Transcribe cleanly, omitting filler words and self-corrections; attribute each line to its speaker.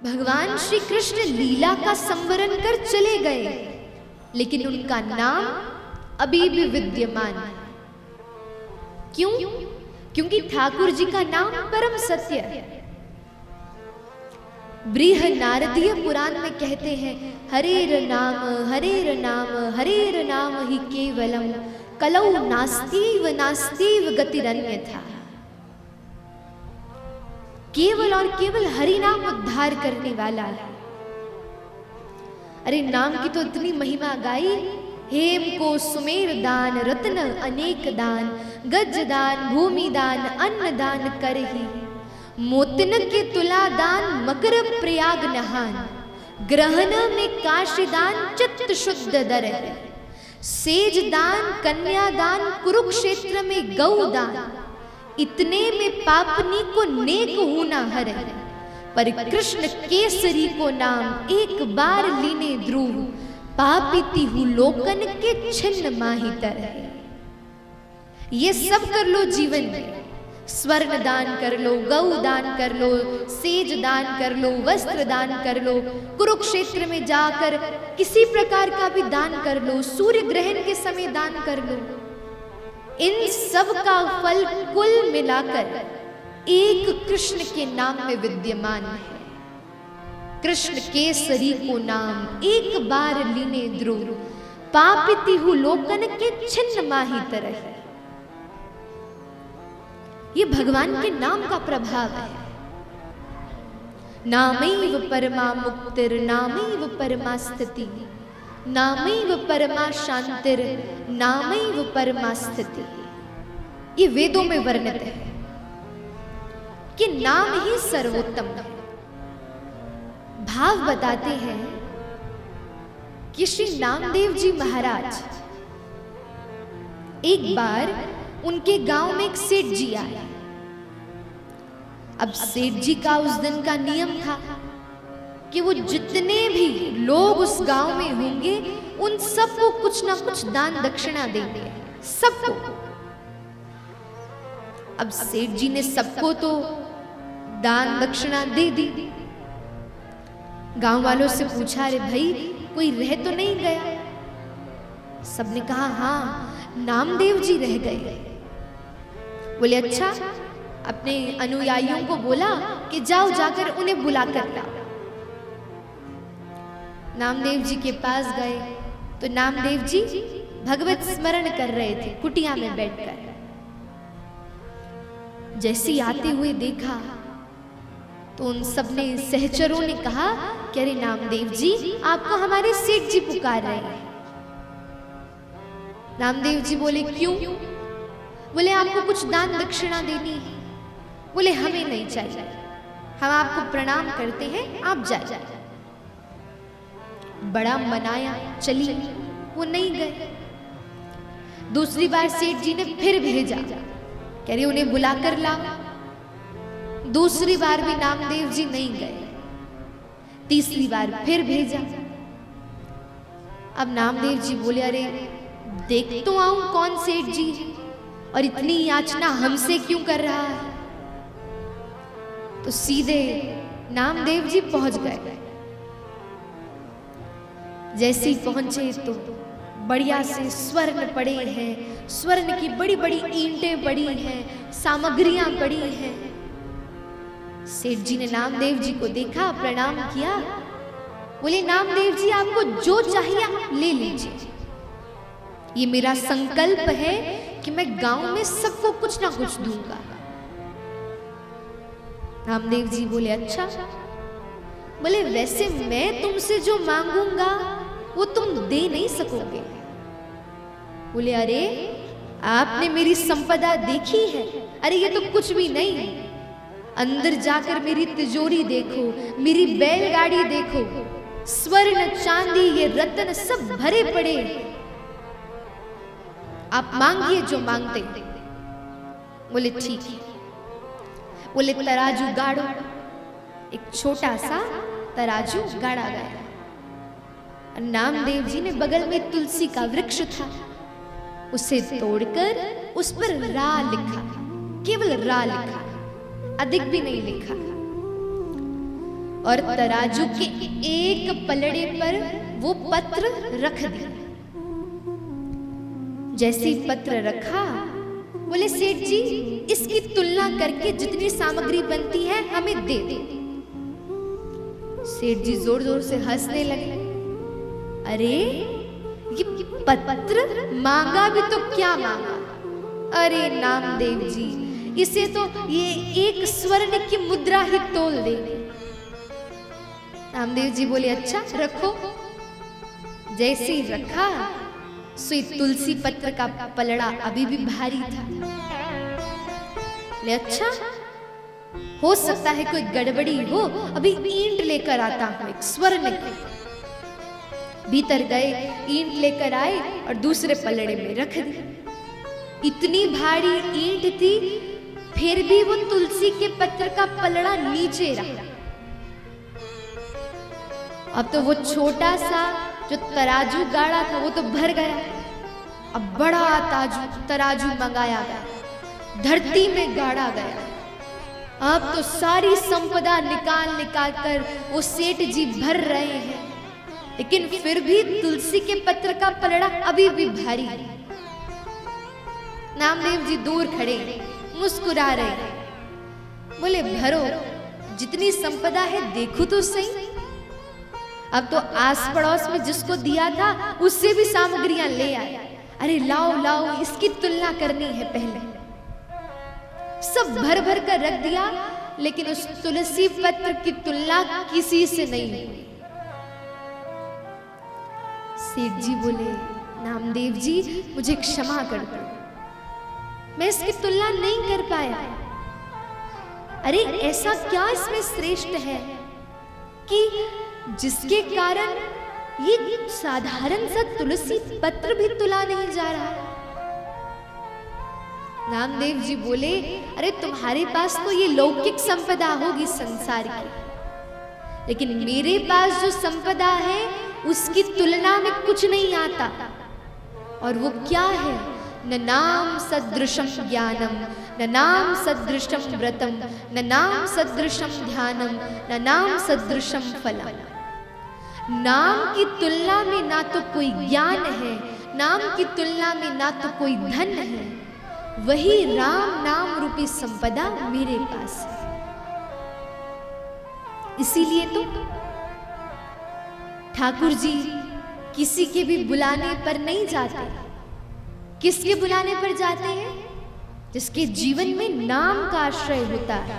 Speaker 1: भगवान श्री कृष्ण लीला का संवरण कर चले गए, लेकिन उनका नाम अभी भी विद्यमान है। क्यों? क्योंकि ठाकुर जी का नाम परम सत्य है। बृहद नारदीय पुराण में कहते हैं, हरेर नाम ही केवलम कलौ नास्तीव गतिरन्यथा। केवल और केवल हरि नाम उद्धार करने वाला है। अरे नाम की तो इतनी महिमा गाई, हेम को सुमेर दान रत्न अनेक दान, गज दान भूमि दान अन्न दान करहि, मोतन के तुला दान मकर प्रयाग नहान, ग्रहण में काशी दान चित्त शुद्ध दरहि, सेज दान कन्या दान कुरुक्षेत्र में गौ दान, इतने में पापनी को नेक होना हर, पर कृष्ण केसरी को नाम एक बार लीने ध्रुव, पापिति हूँ लोकन के छिन्न माही तरह। ये सब कर लो जीवन में, स्वर्ण दान कर लो, गौ दान कर लो, सेज दान कर लो, वस्त्र दान कर लो, कुरुक्षेत्र में जाकर किसी प्रकार का भी दान कर लो, सूर्य ग्रहण के समय दान कर लो। इन सब का फल कुल मिलाकर एक कृष्ण के नाम में विद्यमान है। कृष्ण केसरी को नाम एक बार लीने ध्रुव, पापिति हूँ लोकन के छिन्न माही तरह। ये भगवान के नाम का प्रभाव है। नामैव परमा मुक्तिर नामैव परमा स्थिति, नामैव परमा शांतिर नामैव परमा स्थिति। ये वेदों में वर्णित है कि नाम ही सर्वोत्तम है। भाव बताते हैं कि श्री नामदेव जी महाराज एक बार उनके गांव में एक सेठ जी आए। अब सेठ जी का उस दिन का नियम था कि वो जितने भी लोग उस गांव में होंगे उन सबको कुछ ना कुछ दान दक्षिणा देंगे, सबको। अब सेठ जी ने सबको तो दान दक्षिणा दे दी। गांव वालों से पूछा, अरे भाई कोई रह तो नहीं गया? सबने कहा हाँ नामदेव जी रह गए। बोले अच्छा, अपने अनुयायियों को बोला कि जाओ जाकर उन्हें बुला कर लाओ। नामदेव जी के पास गए तो नामदेव जी भगवत स्मरण कर रहे थे कुटिया में बैठकर। जैसे ही आते हुए देखा तो उन सबने सहचरों ने कहा कि अरे नामदेव जी आपको हमारे सेठ जी पुकार रहे हैं। नामदेव जी बोले क्यों? बोले आपको कुछ दान दक्षिणा देनी है। बोले हमें नहीं चाहिए, हम आपको प्रणाम करते हैं, आप जाइए। बड़ा मनाया, चली, वो नहीं गए। दूसरी बार सेठ जी ने फिर भेजा, कह रहे उन्हें बुला कर लाओ। दूसरी बार भी नामदेव जी नहीं गए। तीसरी बार फिर भेजा। अब नामदेव जी बोले अरे देख तो आऊं कौन सेठ जी और इतनी याचना हमसे क्यों कर रहा है। तो सीधे नामदेव जी पहुंच गए। जैसे ही पहुंचे तो बढ़िया से स्वर्ण पड़े हैं, स्वर्ण की बड़ी बड़ी ईंटें पड़ी हैं, सामग्रियां पड़ी हैं। सेठ जी ने नामदेव जी को देखा, प्रणाम किया। बोले नामदेव जी आपको जो चाहिए आप ले लीजिए। ये मेरा संकल्प है कि मैं गांव में सबको कुछ ना कुछ दूंगा। नामदेव जी बोले अच्छा। बोले वैसे मैं तुमसे जो मांगूंगा वो तुम दे नहीं सकोगे। बोले अरे आपने मेरी संपदा देखी है? अरे ये तो कुछ भी नहीं। अंदर जाकर मेरी तिजोरी देखो, मेरी बैलगाड़ी देखो, स्वर्ण चांदी ये रत्न सब भरे पड़े। आप मांगिए जो मांगते। बोले ठीक है। बोले तराजू गाड़ो। एक छोटा सा तराजू गाड़ा गया। नामदेव जी ने बगल में तुलसी का वृक्ष था, उसे तोड़कर उस पर रा लिखा, केवल रा लिखा, अधिक भी नहीं लिखा। और तराजू के एक पलड़े पर वो पत्र रख दिया। जैसे ही पत्र रखा, बोले सेठ जी इसकी तुलना करके जितनी सामग्री बनती है हमें दे दो। सेठ जी जोर जोर से हंसने लगे। अरे ये पत्र मांगा भी तो क्या मांगा, अरे नामदेव जी इसे तो ये एक स्वर्ण की मुद्रा ही तोल देंगे। नामदेव जी बोले अच्छा रखो। जैसे ही रखा, सुई तुलसी पत्र का पलड़ा अभी भी भारी था। ले अच्छा हो सकता है कोई गड़बड़ी हो, अभी ईंट लेकर आता हूं एक स्वर्ण की। भीतर गए, ईंट लेकर आए और दूसरे पलड़े में रख दी। इतनी भारी ईंट थी, फिर भी वो तुलसी के पत्र का पलड़ा नीचे रहा। अब तो वो छोटा सा जो तराजू गाड़ा था वो तो भर गया। अब बड़ा तराजू मंगाया गया, धरती में गाड़ा गया। अब तो सारी संपदा निकाल निकाल कर वो सेठ जी भर रहे हैं, लेकिन फिर भी तुलसी के पत्र का पलड़ा अभी भी भारी है। नामदेव जी दूर खड़े मुस्कुरा रहे, बोले भरो, जितनी संपदा है देखो तो सही। अब तो आस पड़ोस में जिसको दिया था उससे भी सामग्रियां ले आए। अरे लाओ लाओ इसकी तुलना करनी है पहले। सब भर भर कर रख दिया, लेकिन उस तुलसी पत्र की तुलना किसी से नहीं हुई। सेठ जी बोले नामदेव जी मुझे क्षमा कर दो, मैं इसकी तुलना नहीं कर पाया। अरे ऐसा क्या इसमें श्रेष्ठ है कि जिसके कारण ये साधारण सा तुलसी पत्र भी तुला नहीं जा रहा। नामदेव जी बोले अरे तुम्हारे पास तो ये लौकिक संपदा होगी संसार की, लेकिन मेरे पास जो संपदा है उसकी तुलना में कुछ नहीं आता। और वो क्या है? न नाम सदृशम ज्ञानम, न नाम सदृशम व्रतम, न नाम सदृशम ध्यानम, न नाम सदृशम फलम। नाम की तुलना में ना तो कोई ज्ञान है, नाम की तुलना में ना तो कोई धन है, वही राम नाम रूपी संपदा मेरे पास है। इसीलिए तो ठाकुर जी किसी के भी बुलाने पर नहीं जाते। किसके बुलाने पर जाते हैं? जिसके जीवन में नाम का आश्रय होता है।